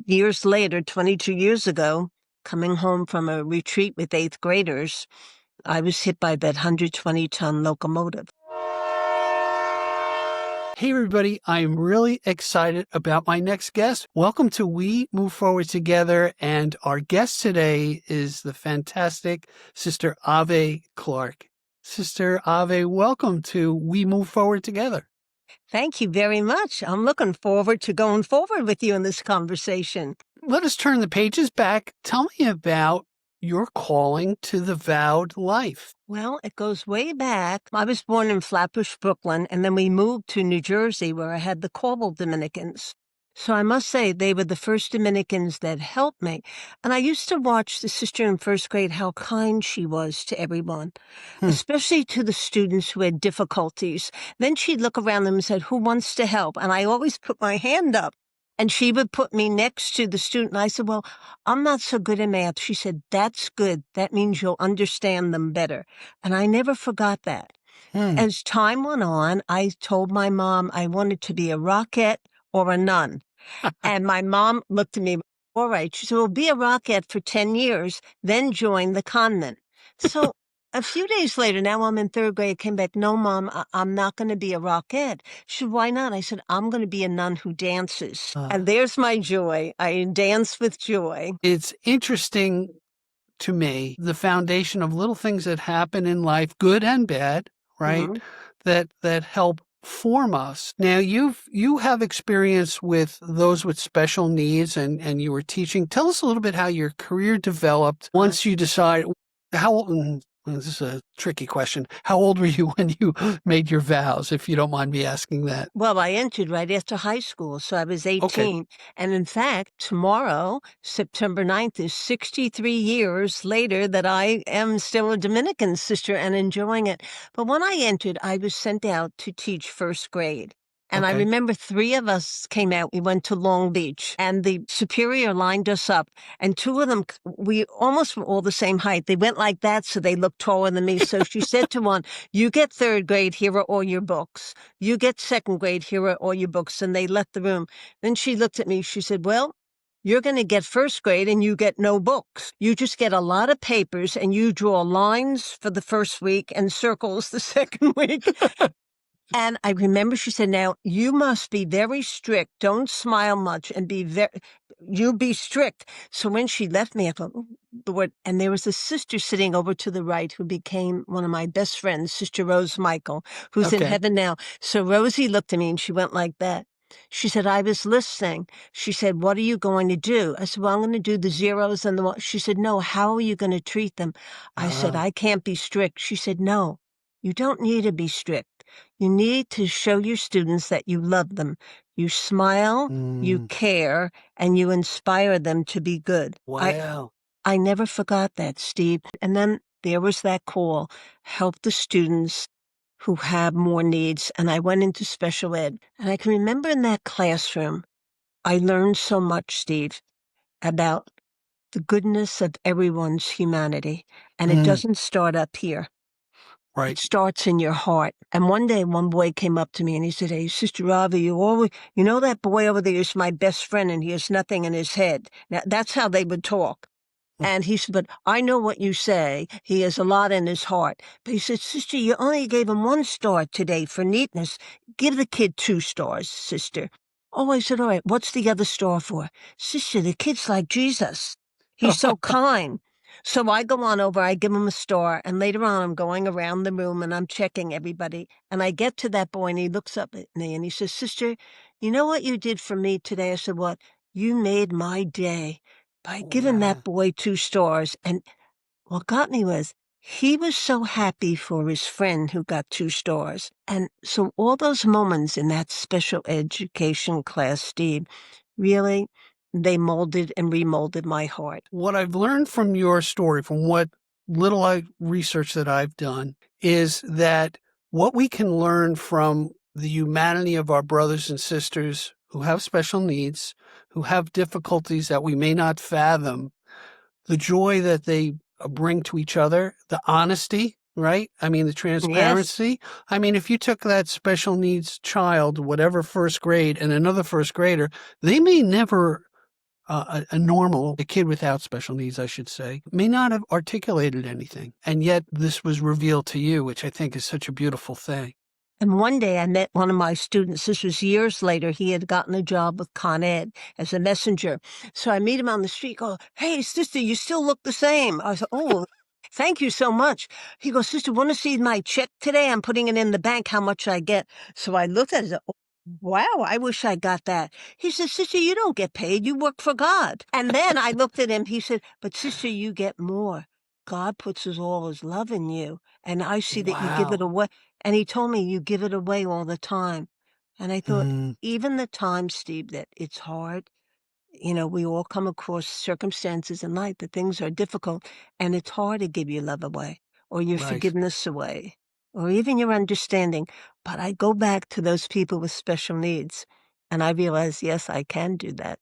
years later, 22 years ago, coming home from a retreat with eighth graders, I was hit by that 120-ton locomotive. Hey, everybody. I'm really excited about my next guest. Welcome to We Move Forward Together. And our guest today is the fantastic Sister Ave Clark. Sister Ave, welcome to We Move Forward Together. Thank you very much. I'm looking forward to going forward with you in this conversation. Let us turn the pages back. Tell me about your calling to the vowed life. Well, it goes way back. I was born in Flatbush, Brooklyn, and then we moved to New Jersey where I had the Corbel Dominicans. So I must say they were the first Dominicans that helped me. And I used to watch the sister in first grade, how kind she was to everyone, especially to the students who had difficulties. Then she'd look around them and said, "Who wants to help?" And I always put my hand up. And she would put me next to the student. And I said, "Well, I'm not so good at math." She said, "That's good. That means you'll understand them better." And I never forgot that. As time went on, I told my mom I wanted to be a rockette or a nun. And my mom looked at me, "All right." She said, "Well, be a rockette for 10 years, then join the convent." So a few days later, now I'm in third grade, came back, "No, Mom, I'm not going to be a rockette." She said, "Why not?" I said, "I'm going to be a nun who dances." And there's my joy. I dance with joy. It's interesting to me, the foundation of little things that happen in life, good and bad, right? Mhm. That help form us. Now you have experience with those with special needs and you were teaching. Tell us a little bit how your career developed once you decide this is a tricky question. How old were you when you made your vows, if you don't mind me asking that? Well, I entered right after high school, so I was Okay. 18. And in fact, tomorrow, September 9th, is 63 years later that I am still a Dominican sister and enjoying it. But when I entered, I was sent out to teach first grade. And I Okay. remember 3 of us came out. We went to Long Beach, and the superior lined us up. And 2 of them, we almost were all the same height. They went like that, so they looked taller than me. So she said to one, "You get third grade, here are all your books. You get second grade, here are all your books." And they left the room. Then she looked at me. She said, "Well, you're going to get first grade and you get no books. You just get a lot of papers and you draw lines for the first week and circles the second week." And I remember she said, "Now, you must be very strict. Don't smile much and you be strict." So when she left me, I thought, "Oh, Lord." And there was a sister sitting over to the right who became one of my best friends, Sister Rose Michael, who's in Okay. heaven now. So Rosie looked at me and she went like that. She said, "I was listening." She said, "What are you going to do?" I said, "Well, I'm going to do the zeros and the one." She said, "No, how are you going to treat them?" I said, Ah. "I can't be strict." She said, "No, you don't need to be strict. You need to show your students that you love them. You smile, you Mm. care, and you inspire them to be good." Wow. I never forgot that, Steve. And then there was that call, help the students who have more needs. And I went into special ed. And I can remember in that classroom, I learned so much, Steve, about the goodness of everyone's humanity. And it Mm. doesn't start up here. It Right. starts in your heart. And one day, one boy came up to me and he said, "Hey, Sister Ravi, you know that boy over there is my best friend and he has nothing in his head." Now, that's how they would talk. And he said, "But I know what you say. He has a lot in his heart." But he said, "Sister, you only gave him 1 star today for neatness. Give the kid 2 stars, sister." Oh, I said, "All right, what's the other star for?" "Sister, the kid's like Jesus. He's so kind." So I go on over, I give him a star, and later on I'm going around the room and I'm checking everybody. And I get to that boy and he looks up at me and he says, "Sister, you know what you did for me today?" I said, "What?" "You made my day by giving that Wow. boy 2 stars." And what got me was he was so happy for his friend who got 2 stars. And so all those moments in that special education class, Steve, really, they molded and remolded my heart. What I've learned from your story, from what little research that I've done, is that what we can learn from the humanity of our brothers and sisters who have special needs, who have difficulties that we may not fathom, the joy that they bring to each other, the honesty, right? I mean, the Yes. transparency. I mean, if you took that special needs child, whatever first grade, and another first grader, they may never a kid without special needs, I should say, may not have articulated anything. And yet this was revealed to you, which I think is such a beautiful thing. And one day I met one of my students. This was years later. He had gotten a job with Con Ed as a messenger. So I meet him on the street, go, "Hey, sister, you still look the same." I said, "Oh, thank you so much." He goes, "Sister, want to see my check today? I'm putting it in the bank, how much I get." So I looked at it and said, "Oh, wow, I wish I got that." He said, "Sister, you don't get paid. You work for God." And then I looked at him. He said, "But sister, you get more. God puts all his love in you. And I see that you give it Wow. away." And he told me, "You give it away all the time." And I thought, Mm, even the time, Steve, that it's hard, we all come across circumstances in life that things are difficult, and it's hard to give your love away or your right. forgiveness away or even your understanding. But I go back to those people with special needs, and I realize, yes, I can do that.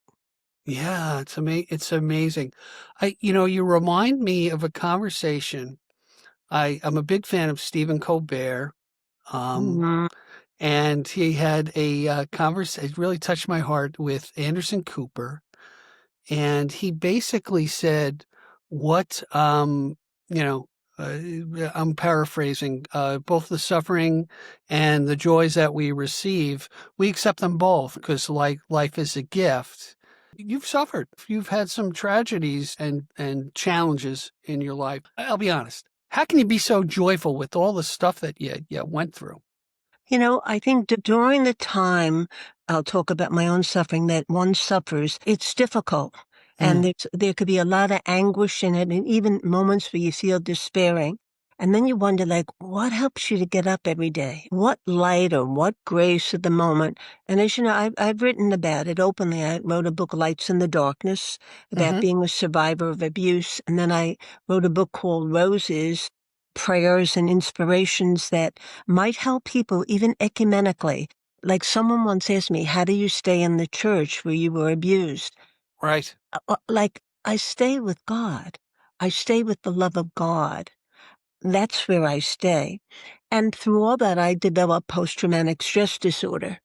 Yeah, it's amazing. You remind me of a conversation. I'm a big fan of Stephen Colbert. Um, Mhm. and he had a conversation, it really touched my heart with Anderson Cooper. And he basically said, what, you know, uh, I'm paraphrasing, both the suffering and the joys that we receive, we accept them both because like life is a gift. You've suffered. You've had some tragedies and challenges in your life. I'll be honest. How can you be so joyful with all the stuff that you went through? I think during the time, I'll talk about my own suffering, that one suffers, it's difficult. And Mm, there could be a lot of anguish in it, and even moments where you feel despairing. And then you wonder, like, what helps you to get up every day? What light or what grace at the moment? And as you know, I've written about it openly. I wrote a book, Lights in the Darkness, about hmm being a survivor of abuse. And then I wrote a book called Roses, Prayers and Inspirations that might help people even ecumenically. Like someone once asked me, "How do you stay in the church where you were abused?" Right. Like, I stay with God. I stay with the love of God. That's where I stay. And through all that, I developed post-traumatic stress disorder.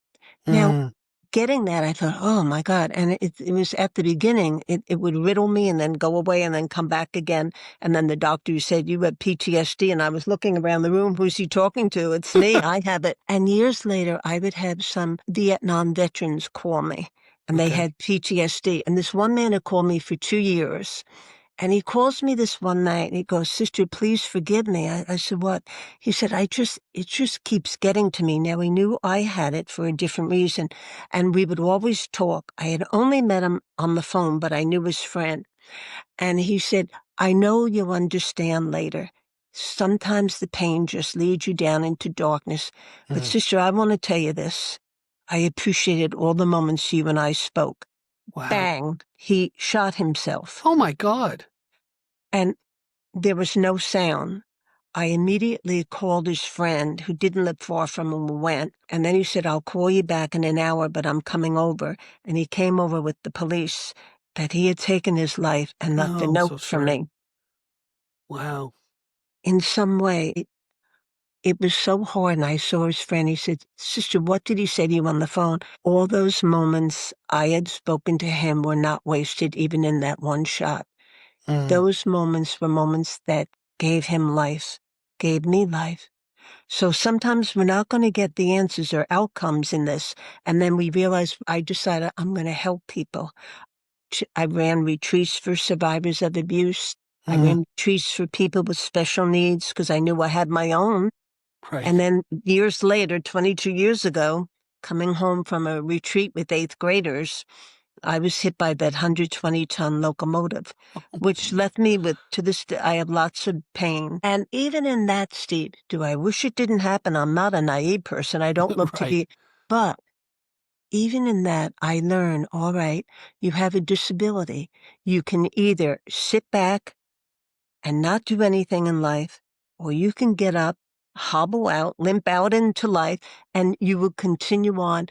Now, Mm, getting that, I thought, "Oh my God." And it was at the beginning, it would riddle me and then go away and then come back again. And then the doctor said, "You have PTSD." And I was looking around the room, who's he talking to? It's me. I have it. And years later, I would have some Vietnam veterans call me and they okay. had PTSD. And this one man had called me for 2 years. And he calls me this one night and he goes, "Sister, please forgive me." I said, "What?" He said, it just keeps getting to me." Now, he knew I had it for a different reason. And we would always talk. I had only met him on the phone, but I knew his friend. And he said, "I know you'll understand later. Sometimes the pain just leads you down into darkness. But Mm, sister, I want to tell you this. I appreciated all the moments you and I spoke." wow. Bang, he shot himself. Oh my God. And there was no sound. I immediately called his friend who didn't live far from him and went. And then he said, "I'll call you back in an hour, but I'm coming over." And he came over with the police that he had taken his life and left a Oh, I'm note so for sorry. me. Wow. In some way, it was so hard. And I saw his friend. He said, "Sister, what did he say to you on the phone?" All those moments I had spoken to him were not wasted, even in that one shot. Mm, Those moments were moments that gave him life, gave me life. So sometimes we're not going to get the answers or outcomes in this. And then we realize I decided I'm going to help people. I ran retreats for survivors of abuse. I mm, ran retreats for people with special needs because I knew I had my own. And right. then years later, 22 years ago, coming home from a retreat with eighth graders, I was hit by that 120-ton locomotive, which left me with, to this day, I have lots of pain. And even in that, Steve, do I wish it didn't happen? I'm not a naive person. I don't look to Right. be, but even in that, I learn, all right, you have a disability. You can either sit back and not do anything in life, or you can get up, hobble out, limp out into life, and you will continue on.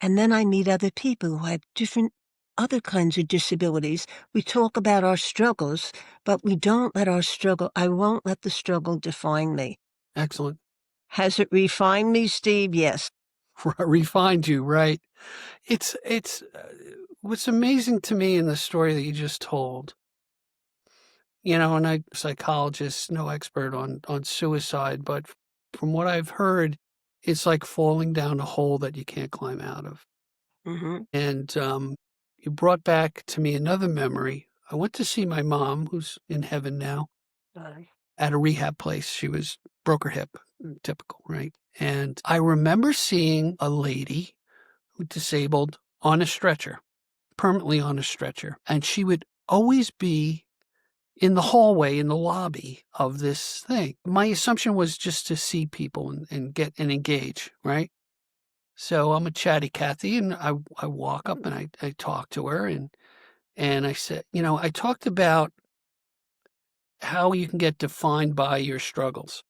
And then I meet other people who have different other kinds of disabilities. We talk about our struggles, but we don't let our struggle, I won't let the struggle define me. Excellent. Has it refined me, Steve? Yes. Refined you, right? It's what's amazing to me in the story that you just told, and I'm a psychologist, no expert on suicide, but from what I've heard, it's like falling down a hole that you can't climb out of. Mhm. And you brought back to me another memory. I went to see my mom, who's in heaven now, Right. at a rehab place. She broke her hip, typical, right? And I remember seeing a lady who disabled on a stretcher, permanently on a stretcher, and she would always be in the hallway in the lobby of this thing. My assumption was just to see people and get and engage, right? So I'm a chatty Cathy, and I walk up and I talk to her, and I said, I talked about how you can get defined by your struggles.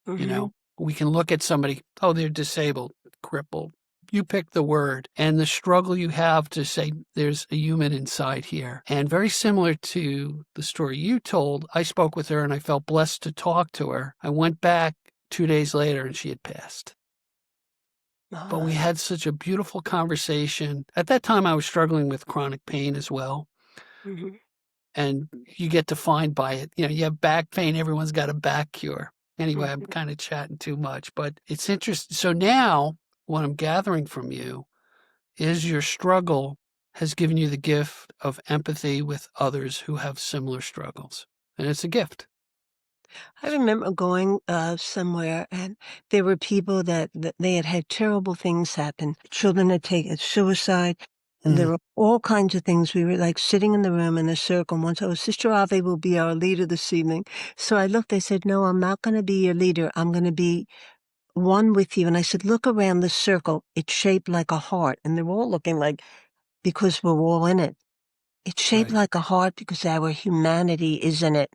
Mhm. We can look at somebody, oh, they're disabled, crippled. You pick the word, and the struggle you have to say there's a human inside here. And very similar to the story you told, I spoke with her and I felt blessed to talk to her. I went back 2 days later and she had passed. But we Ah. had such a beautiful conversation. At that time, I was struggling with chronic pain as well. Mhm. And you get defined by it. You have back pain, everyone's got a back cure. Anyway, I'm Mhm. kind of chatting too much, but it's interesting. So now, what I'm gathering from you is your struggle has given you the gift of empathy with others who have similar struggles. And it's a gift. I remember going somewhere, and there were people that they had had terrible things happen. Children had taken suicide, and there Mm, were all kinds of things. We were like sitting in the room in a circle. And one said, "Oh, Sister Ave will be our leader this evening." So I looked. I said, "No, I'm not going to be your leader. I'm going to be one with you." And I said, "Look around the circle. It's shaped like a heart." And they're all looking like, because we're all in it. It's shaped right. like a heart because our humanity is in it.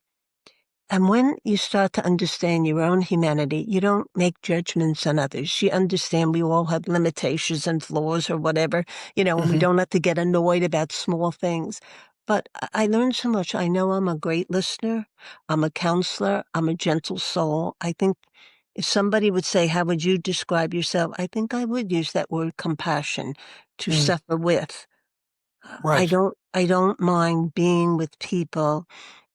And when you start to understand your own humanity, you don't make judgments on others. You understand we all have limitations and flaws or whatever, and we Hmm. don't have to get annoyed about small things. But I learned so much. I know I'm a great listener. I'm a counselor. I'm a gentle soul. I think if somebody would say, "How would you describe yourself?" I think I would use that word compassion, to Mm, suffer with. I right. don't I don't mind being with people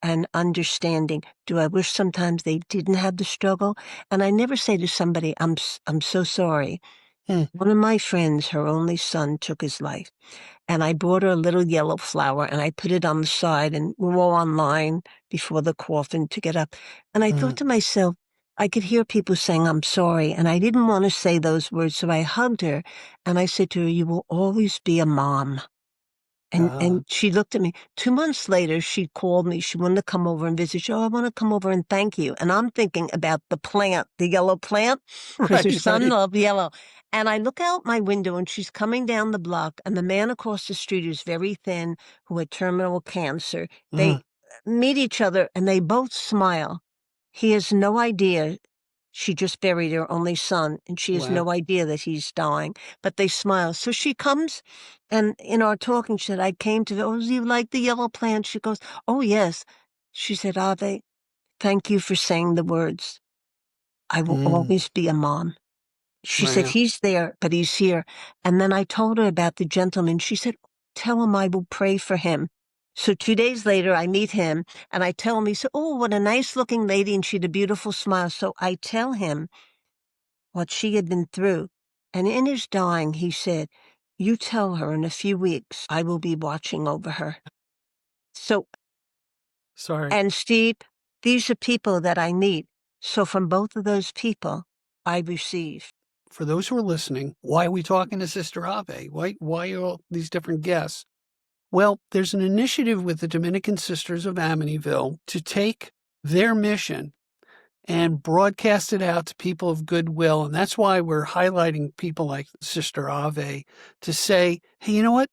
and understanding. Do I wish sometimes they didn't have the struggle? And I never say to somebody, I'm so sorry." Mm, One of my friends, her only son took his life, and I bought her a little yellow flower and I put it on the side, and we're all online before the coffin to get up. And I thought mm. to myself, I could hear people saying, "I'm sorry." And I didn't want to say those words, so I hugged her and I said to her, "You will always be a mom." And Ah, she looked at me. 2 months later, she called me. She wanted to come over and visit. She, "Oh, I want to come over and thank you." And I'm thinking about the plant, the yellow plant, because her right, son right. loved yellow. And I look out my window and she's coming down the block, and the man across the street who's very thin, who had terminal cancer, Uh, they meet each other and they both smile. He has no idea she just buried her only son, and she has wow. no idea that he's dying, but they smile. So she comes, and in our talking, she said, "I came to, oh, do you like the yellow plant?" She goes, "Oh, yes." She said, "Ave, thank you for saying the words. I will Mm, always be a mom." She said, wow. "He's there, but he's here." And then I told her about the gentleman. She said, "Tell him I will pray for him." So 2 days later, I meet him and I tell him, he said, "Oh, what a nice looking lady." And she had a beautiful smile. So I tell him what she had been through. And in his dying, he said, "You tell her in a few weeks, I will be watching over her." So, Sorry. and Steve, these are people that I meet. So from both of those people, I receive. For those who are listening, why are we talking to Sister Ave? Why are all these different guests? Well, there's an initiative with the Dominican Sisters of Amityville to take their mission and broadcast it out to people of goodwill. And that's why we're highlighting people like Sister Ave to say, hey, you know what?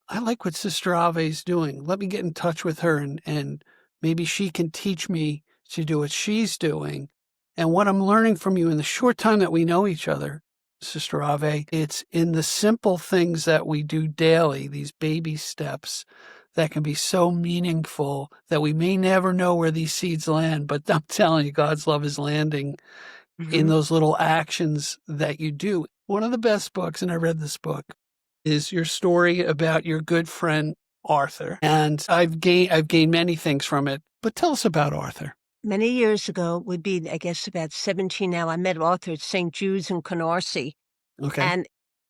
I like what Sister Ave is doing. Let me get in touch with her and maybe she can teach me to do what she's doing. And what I'm learning from you in the short time that we know each other, Sister Ave, it's in the simple things that we do daily, these baby steps that can be so meaningful that we may never know where these seeds land. But I'm telling you, God's love is landing in Mhm. those little actions that you do. One of the best books, and I read this book, is your story about your good friend Arthur. And I've gained many things from it. But tell us about Arthur. Many years ago, would be, I guess, about 17 now, I met Arthur at St. Jude's in Canarsie. Okay. And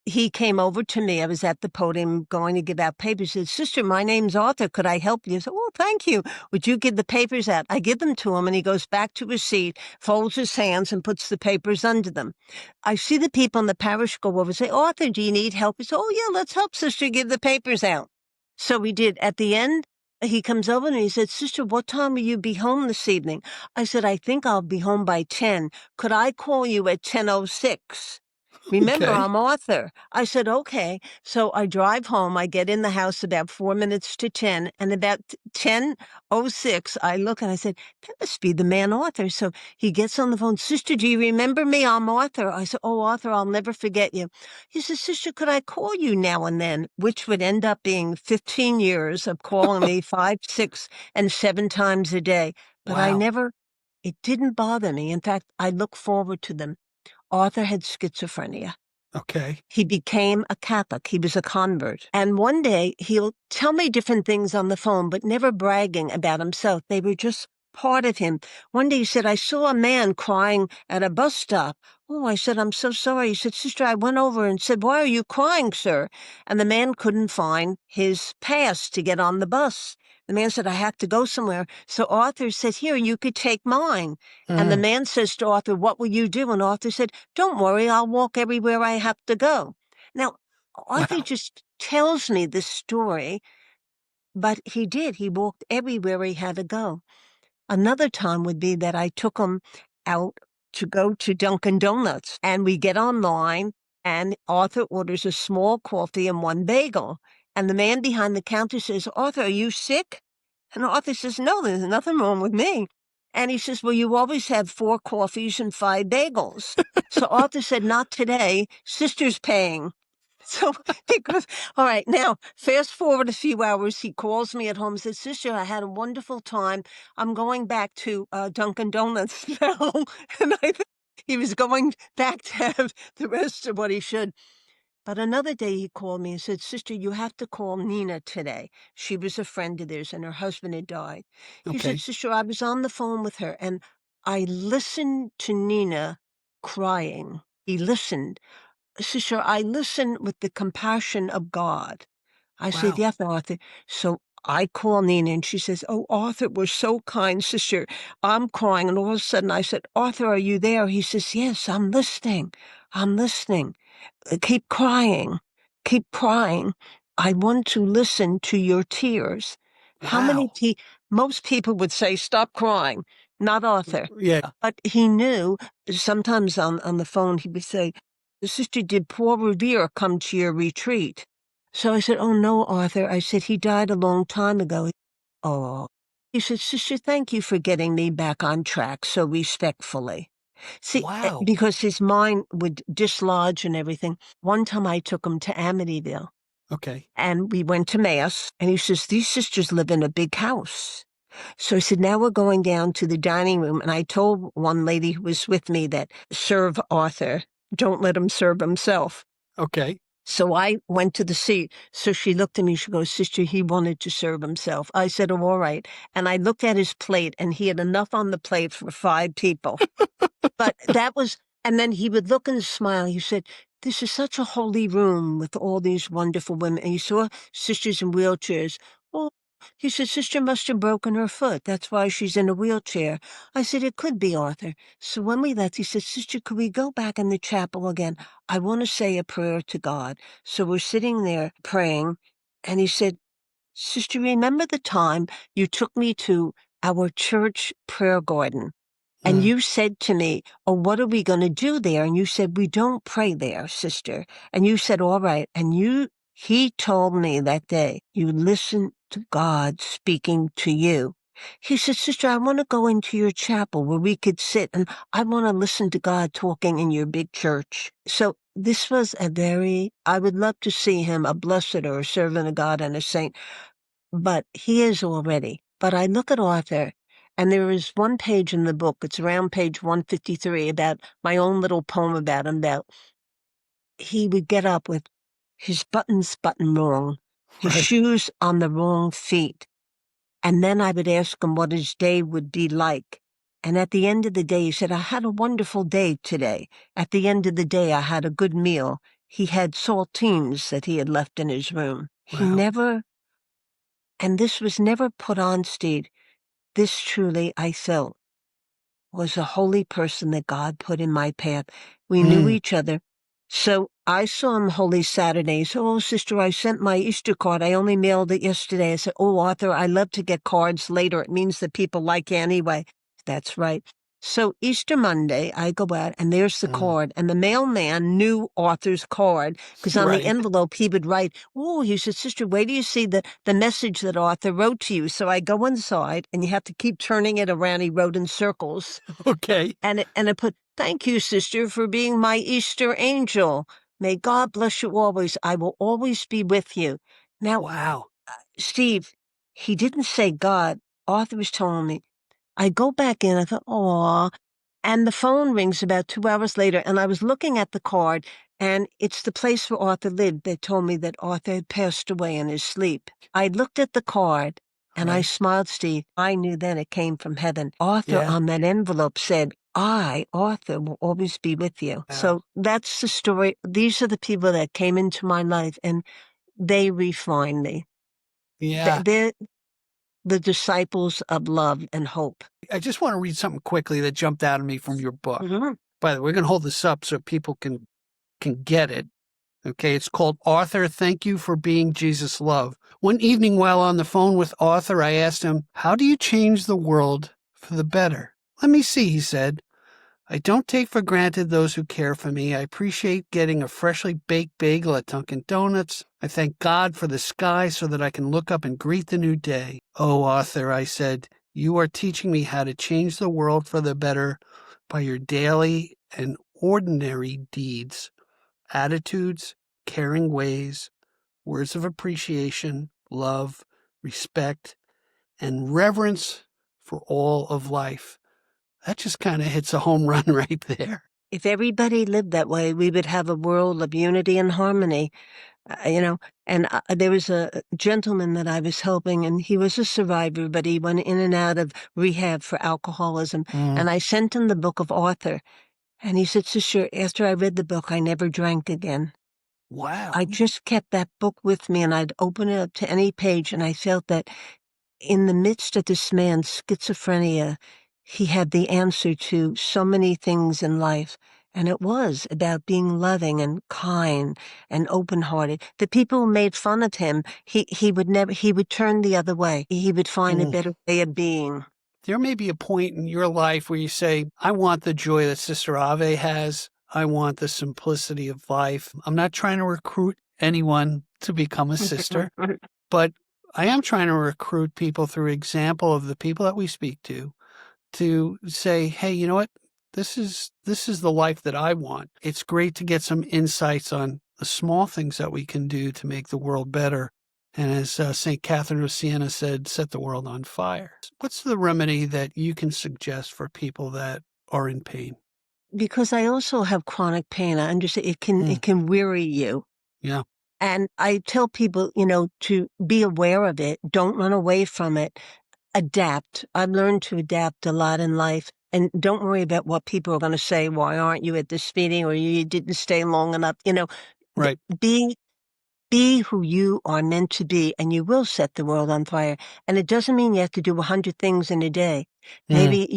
he came over to me. I was at the podium going to give out papers. He said, "Sister, my name's Arthur. Could I help you?" I said, "Oh, thank you. Would you give the papers out?" I give them to him, and he goes back to his seat, folds his hands, and puts the papers under them. I see the people in the parish go over and say, "Arthur, do you need help?" He said, "Oh, yeah, let's help Sister give the papers out." So we did. At the end, he comes over and he said, "Sister, what time will you be home this evening?" I said, "I think I'll be home by 10. Could I call you at 10:06? Remember, Okay. I'm Arthur." I said, "Okay." So I drive home. I get in the house about 4 minutes to 10. And about 10:06, I look and I said, "That must be the man Arthur." So he gets on the phone. "Sister, do you remember me? I'm Arthur." I said, "Oh, Arthur, I'll never forget you." He says, "Sister, could I call you now and then?" Which would end up being 15 years of calling me 5, 6, and 7 times a day. But Wow. it didn't bother me. In fact, I look forward to them. Arthur had schizophrenia. Okay. He became a Catholic. He was a convert. And one day he'll tell me different things on the phone, but never bragging about himself. They were just part of him. One day he said, "I saw a man crying at a bus stop." Oh, I said, "I'm so sorry." He said, "Sister, I went over and said, 'Why are you crying, sir?' And the man couldn't find his pass to get on the bus. The man said, 'I have to go somewhere.' So Arthur said, 'Here, you could take mine.' And the Mm. man says to Arthur, 'What will you do?' And Arthur said, 'Don't worry, I'll walk everywhere I have to go.'" Now, Arthur Wow. just tells me this story, but he did. He walked everywhere he had to go. Another time would be that I took him out to go to Dunkin' Donuts, and we get online, and Arthur orders a small coffee and one bagel. And the man behind the counter says, "Arthur, are you sick?" And Arthur says, "No, there's nothing wrong with me." And he says, "Well, you always have 4 coffees and 5 bagels." So Arthur said, "Not today. Sister's paying." So, because, all right, now fast forward a few hours, he calls me at home and says, "Sister, I had a wonderful time. I'm going back to Dunkin' Donuts now." And I think he was going back to have the rest of what he should. But another day he called me and said, "Sister, you have to call Nina today." She was a friend of theirs and her husband had died. He said, Okay. "Sister, I was on the phone with her and I listened to Nina crying." He listened. "Sister, I listen with the compassion of God." I said, Wow. "Yes, Arthur." So I call Nina and she says, "Oh, Arthur was so kind, sister." I'm crying. And all of a sudden I said, "Arthur, are you there?" He says, "Yes, I'm listening. I'm listening. Keep crying. Keep crying. I want to listen to your tears." How many Wow. most people would say, "Stop crying." Not Arthur. Yeah. But he knew sometimes on the phone, he would say, "Sister, did Paul Revere come to your retreat?" So I said, "Oh, no, Arthur." I said, "He died a long time ago." Oh. He said, "Sister, thank you for getting me back on track so respectfully." See, Wow. because his mind would dislodge and everything. One time I took him to Amityville Okay. and we went to Mass and he says, "These sisters live in a big house." So I said, "Now we're going down to the dining room." And I told one lady who was with me that serve Arthur, don't let him serve himself. Okay. So I went to the seat. So she looked at me, she goes, "Sister, he wanted to serve himself." I said, "Oh, all right." And I looked at his plate and he had enough on the plate for 5 people. But that was, and then he would look and smile. He said, "This is such a holy room with all these wonderful women." And he saw sisters in wheelchairs. Well, he said, "Sister must have broken her foot. That's why she's in a wheelchair." I said, "It could be, Arthur." So when we left, he said, "Sister, could we go back in the chapel again? I want to say a prayer to God." So we're sitting there praying. And he said, "Sister, remember the time you took me to our church prayer garden? And Mm. you said to me, 'Oh, what are we going to do there?' And you said, 'We don't pray there, sister.' And you said, 'All right.' And he told me that day, you listened to God speaking to you." He said, "Sister, I want to go into your chapel where we could sit and I want to listen to God talking in your big church." So this was I would love to see him a blessed or a servant of God and a saint, but he is already. But I look at Arthur, and there is one page in the book, it's around page 153, about my own little poem about him, about he would get up with his buttons buttoned wrong, his Right. shoes on the wrong feet. And then I would ask him what his day would be like. And at the end of the day, he said, I had a wonderful day today. At the end of the day, I had a good meal. He had saltines that he had left in his room. He Wow. never, and this was never put on, Steve. This truly, I felt, was a holy person that God put in my path. We knew Mm, each other. So I saw him Holy Saturday. He said, oh, sister, I sent my Easter card. I only mailed it yesterday. I said, oh, Arthur, I love to get cards later. It means that people like you anyway. That's right. So Easter Monday, I go out and there's the mm. card. And the mailman knew Arthur's card because on the Right. envelope he would write, oh, he said, sister, wait till you see the message that Arthur wrote to you. So I go inside and you have to keep turning it around. He wrote in circles. Okay. And it put, thank you, sister, for being my Easter angel. May God bless you always. I will always be with you. Now, Wow. Steve, he didn't say God. Arthur was telling me. I go back in, I thought, aw. And the phone rings about 2 hours later, and I was looking at the card, and it's the place where Arthur lived. They told me that Arthur had passed away in his sleep. I looked at the card, and I Right. smiled, Steve. I knew then it came from heaven. Arthur Yeah. on that envelope said, I, Arthur, will always be with you. Wow. So that's the story. These are the people that came into my life, and they refined me. Yeah. They're the disciples of love and hope. I just want to read something quickly that jumped out at me from your book. Mhm. By the way, we're going to hold this up so people can get it. Okay, it's called Arthur, Thank You for Being Jesus' Love. One evening while on the phone with Arthur, I asked him, how do you change the world for the better? Let me see, he said. I don't take for granted those who care for me. I appreciate getting a freshly baked bagel at Dunkin' Donuts. I thank God for the sky so that I can look up and greet the new day. Oh, Arthur, I said, you are teaching me how to change the world for the better by your daily and ordinary deeds, attitudes, caring ways, words of appreciation, love, respect, and reverence for all of life. That just kind of hits a home run right there. If everybody lived that way, we would have a world of unity and harmony, you know. And there was a gentleman that I was helping, and he was a survivor, but he went in and out of rehab for alcoholism. Mm, And I sent him the book of Arthur. And he said, sister, after I read the book, I never drank again. I wow. just kept that book with me, and I'd open it up to any page, and I felt that in the midst of this man's schizophrenia, he had the answer to so many things in life. And it was about being loving and kind and open-hearted. The people who made fun of him, he would never, he would turn the other way. He would find a Mm. better way of being. There may be a point in your life where you say, I want the joy that Sister Ave has. I want the simplicity of life. I'm not trying to recruit anyone to become a sister, but I am trying to recruit people through example of the people that we speak to say, hey, you know what? This is the life that I want. It's great to get some insights on the small things that we can do to make the world better. And as St. Catherine of Siena said, set the world on fire. What's the remedy that you can suggest for people that are in pain? Because I also have chronic pain. I understand it can, Mm, it can weary you. yeah, And I tell people, to be aware of it. Don't run away from it. Adapt. I've learned to adapt a lot in life. And don't worry about what people are going to say. Why aren't you at this meeting? Or you didn't stay long enough. right. Be be who you are meant to be, and you will set the world on fire. And it doesn't mean you have to do 100 things in a day. Mm, Maybe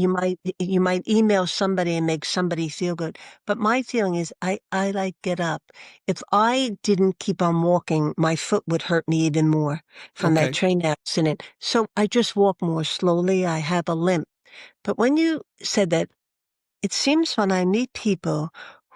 you might email somebody and make somebody feel good. But my feeling is I like get up. If I didn't keep on walking, my foot would hurt me even more from that okay. train accident. So I just walk more slowly. I have a limp. But when you said that, it seems when I meet people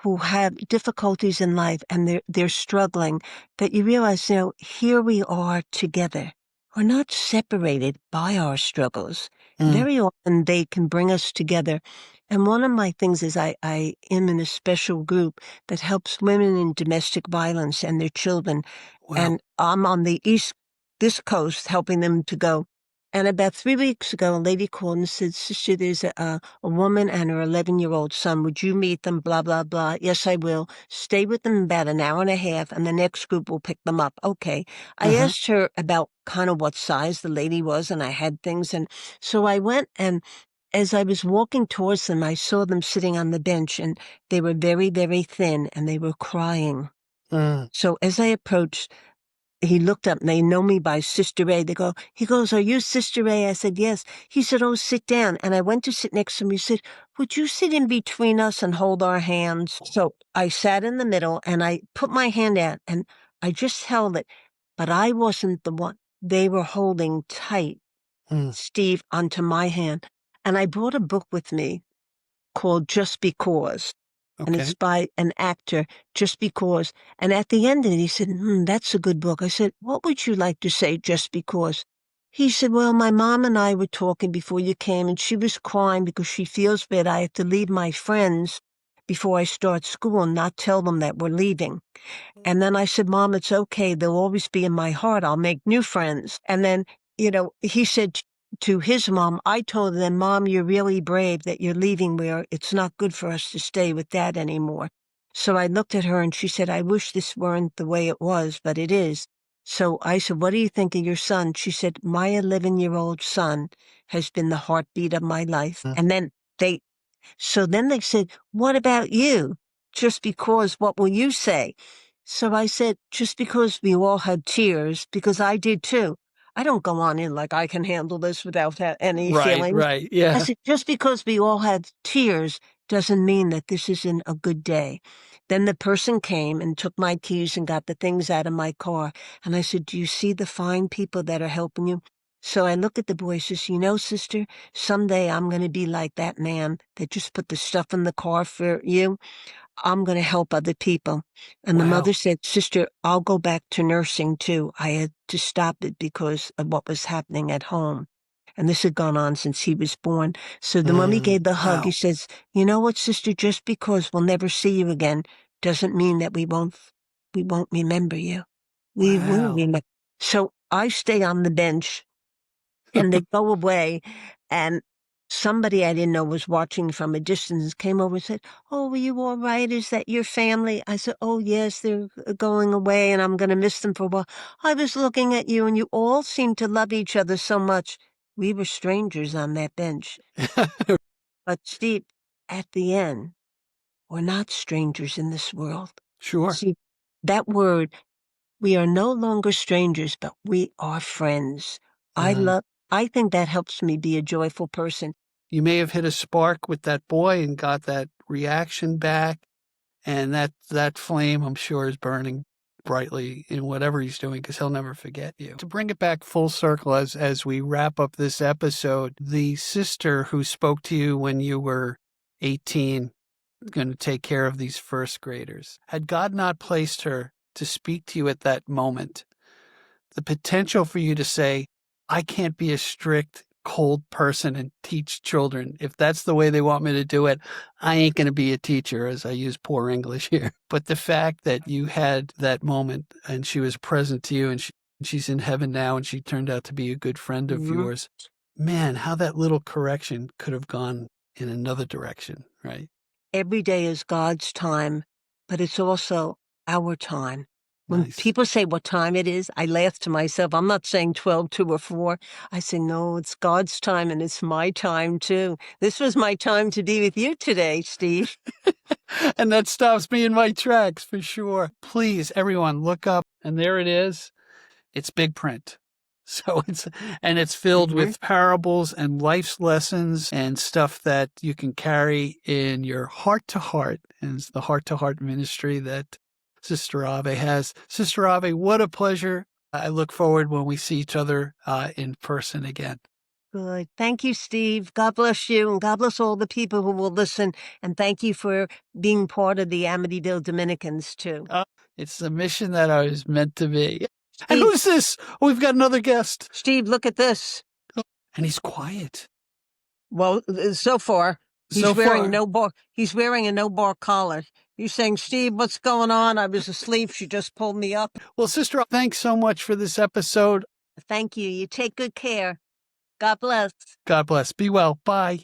who have difficulties in life and they're struggling, that you realize, here we are together. We're not separated by our struggles. Mm, Very often they can bring us together. And one of my things is I am in a special group that helps women in domestic violence and their children. wow. And I'm on this coast helping them to go. And about 3 weeks ago, a lady called and said, Sister, there's a woman and her 11-year-old son. Would you meet them? Blah, blah, blah. Yes, I will. Stay with them about an hour and a half, and the next group will pick them up. Okay. I Uh-huh. asked her about kind of what size the lady was, and I had things. And so I went, and as I was walking towards them, I saw them sitting on the bench, and they were very, very thin, and they were crying. Mm, So as I approached, he looked up and they know me by Sister Ray. He goes, are you Sister Ray? I said, yes. He said, oh, sit down. And I went to sit next to him. He said, would you sit in between us and hold our hands? So I sat in the middle and I put my hand out and I just held it, but I wasn't the one. They were holding tight, mm, Steve, onto my hand. And I brought a book with me called Just Because, and it's okay. by an actor, Just Because. And at the end of it, he said, that's a good book. I said, what would you like to say, Just Because? He said, well, my mom and I were talking before you came, and she was crying because she feels bad. I have to leave my friends before I start school and not tell them that we're leaving. And then I said, Mom, it's okay. They'll always be in my heart. I'll make new friends. And then, he said to his mom, I told them, Mom, you're really brave that you're leaving where it's not good for us to stay with Dad anymore. So I looked at her and she said, I wish this weren't the way it was, but it is. So I said, what do you think of your son? She said, my 11-year-old son has been the heartbeat of my life. Mm. And then they said, what about you? Just because, what will you say? So I said, just because we all had tears, because I did too. I don't go on in like I can handle this without any Right, feelings. right. I Yeah. said, just because we all had tears doesn't mean that this isn't a good day. Then the person came and took my keys and got the things out of my car. And I said, do you see the fine people that are helping you? So I look at the boy and says, sister, someday I'm going to be like that man that just put the stuff in the car for you. I'm going to help other people. And the Wow. mother said, Sister, I'll go back to nursing too. I had to stop it because of what was happening at home. And this had gone on since he was born. So the when we gave the hug, he Wow. says, you know what, sister, just because we'll never see you again doesn't mean that we won't remember you. We will Wow. remember. So I stay on the bench and they go away. And somebody I didn't know was watching from a distance, came over and said, oh, are you all right? Is that your family? I said, oh, yes, they're going away and I'm going to miss them for a while. I was looking at you and you all seem to love each other so much. We were strangers on that bench. But Steve, at the end, we're not strangers in this world. Sure. See, that word, we are no longer strangers, but we are friends. I Uh, love, I think that helps me be a joyful person. you may have hit a spark with that boy and got that reaction back. And that flame, I'm sure, is burning brightly in whatever he's doing because he'll never forget you. To bring it back full circle as we wrap up this episode, the sister who spoke to you when you were 18, going to take care of these first graders, had God not placed her to speak to you at that moment, the potential for you to say, I can't be a strict, cold person and teach children. If that's the way they want me to do it, I ain't going to be a teacher, as I use poor English here. But the fact that you had that moment and she was present to you and she's in heaven now and she turned out to be a good friend of Mhm. yours, man, how that little correction could have gone in another direction, right? Every day is God's time, but it's also our time. When Nice. people say what time it is, I laugh to myself. I'm not saying 12, 2, or 4. I say, no, it's God's time and it's my time too. This was my time to be with you today, Steve. And that stops me in my tracks for sure. Please, everyone, look up, and there it is. It's big print. So it's filled Hmm. with parables and life's lessons and stuff that you can carry in your heart to heart. And it's the heart to heart ministry that Sister Ave has. Sister Ave, what a pleasure. I look forward when we see each other in person again. Good. Thank you, Steve. God bless you, and God bless all the people who will listen. And thank you for being part of the Amityville Dominicans, too. Uh, it's the mission that I was meant to be. And Steve, who's this? Oh, we've got another guest. Steve, look at this. And he's quiet. Well, so far, So far. he's wearing a no bar collar. He's saying, Steve, what's going on? I was asleep. She just pulled me up. Well, Sister, thanks so much for this episode. Thank you. You take good care. God bless. God bless. Be well. Bye.